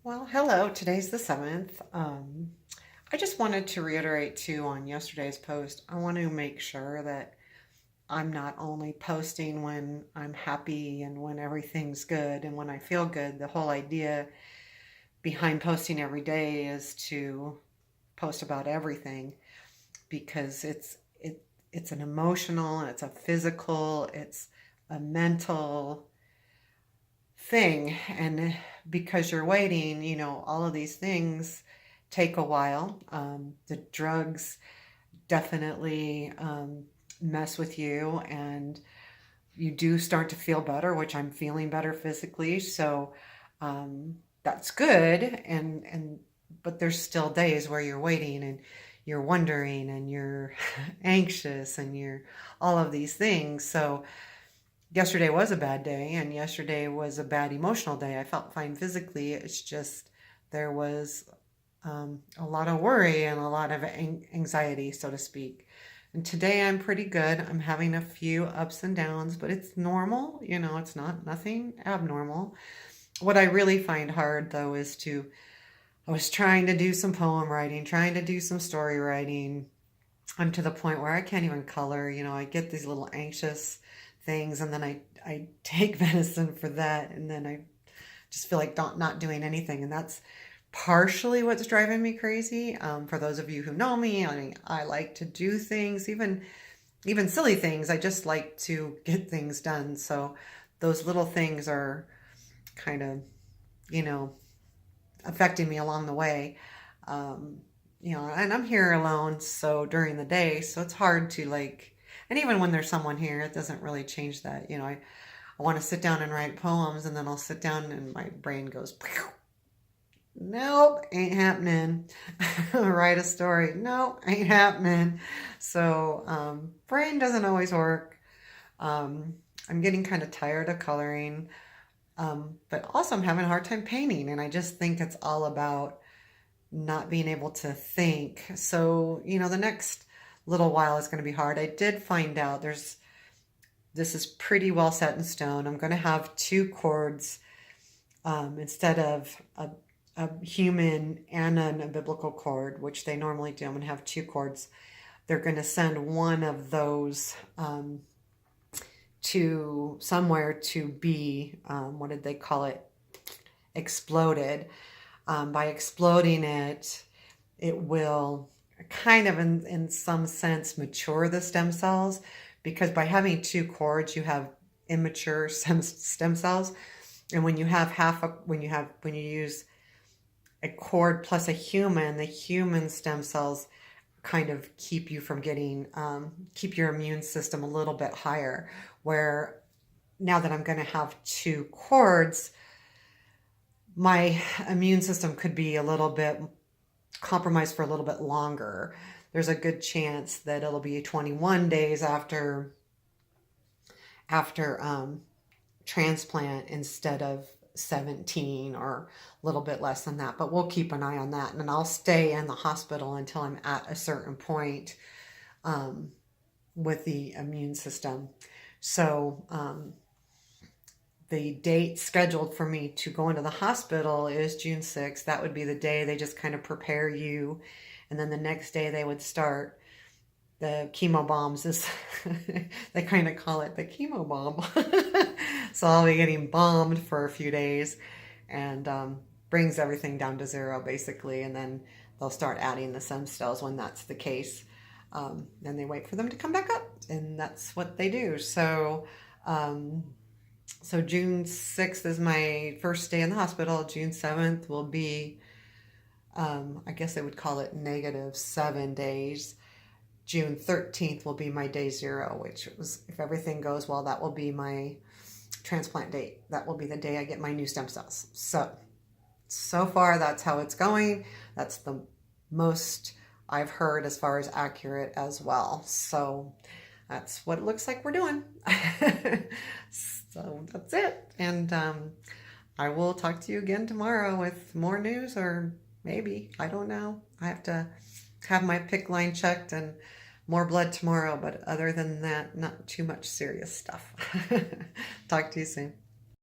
Well, hello. Today's the 7th. I just wanted to reiterate too on yesterday's post. I want to make sure that I'm not only posting when I'm happy and when everything's good and when I feel good. The whole idea behind posting every day is to post about everything because it's an emotional, it's a physical, it's a mental thing. And because you're waiting, all of these things take a while. The drugs definitely mess with you, and you do start to feel better, which I'm feeling better physically. So that's good. And but there's still days where you're waiting and you're wondering and you're anxious and you're all of these things. So yesterday was a bad day, and yesterday was a bad emotional day. I felt fine physically. It's just there was a lot of worry and a lot of anxiety, so to speak. And today I'm pretty good. I'm having a few ups and downs, but it's normal. It's not nothing abnormal. What I really find hard though I was trying to do some poem writing, trying to do some story writing. I'm to the point where I can't even color. I get these little anxious things, and then I take medicine for that, and then I just feel like not doing anything. And that's partially what's driving me crazy. For those of you who know me, I mean, I like to do things, even silly things. I just like to get things done. So those little things are kind of, you know, affecting me along the way. And I'm here alone, so during the day, so it's hard to and even when there's someone here, it doesn't really change that. I want to sit down and write poems, and then I'll sit down and my brain goes, "Pew." Nope, ain't happening. Write a story. Nope, ain't happening. So, brain doesn't always work. I'm getting kind of tired of coloring. But also I'm having a hard time painting, and I just think it's all about not being able to think. So, the next little while is going to be hard. I did find out this is pretty well set in stone. I'm going to have two chords instead of a human and a biblical chord, which they normally do. I'm going to have two chords. They're going to send one of those to somewhere to be, what did they call it? Exploded. By exploding it, it will kind of in some sense mature the stem cells, because by having two chords you have immature stem cells. And when you have when you use a chord plus a human, the human stem cells kind of keep you from getting keep your immune system a little bit higher, where now that I'm going to have two chords, my immune system could be a little bit compromised for a little bit longer. There's a good chance that it'll be 21 days after transplant instead of 17, or a little bit less than that. But we'll keep an eye on that, and I'll stay in the hospital until I'm at a certain point with the immune system. So the date scheduled for me to go into the hospital is June 6th. That would be the day they just kind of prepare you. And then the next day they would start the chemo bombs. They kind of call it the chemo bomb. So I'll be getting bombed for a few days, and brings everything down to zero basically. And then they'll start adding the stem cells when that's the case. Then they wait for them to come back up, and that's what they do. So June 6th is my first day in the hospital. June 7th will be, I guess they would call it -7 days. June 13th will be my day zero, which was, if everything goes well, that will be my transplant date. That will be the day I get my new stem cells. So far, that's how it's going. That's the most I've heard as far as accurate as well. So that's what it looks like we're doing. So that's it. And I will talk to you again tomorrow with more news, or maybe, I don't know. I have to have my PICC line checked and more blood tomorrow. But other than that, not too much serious stuff. Talk to you soon.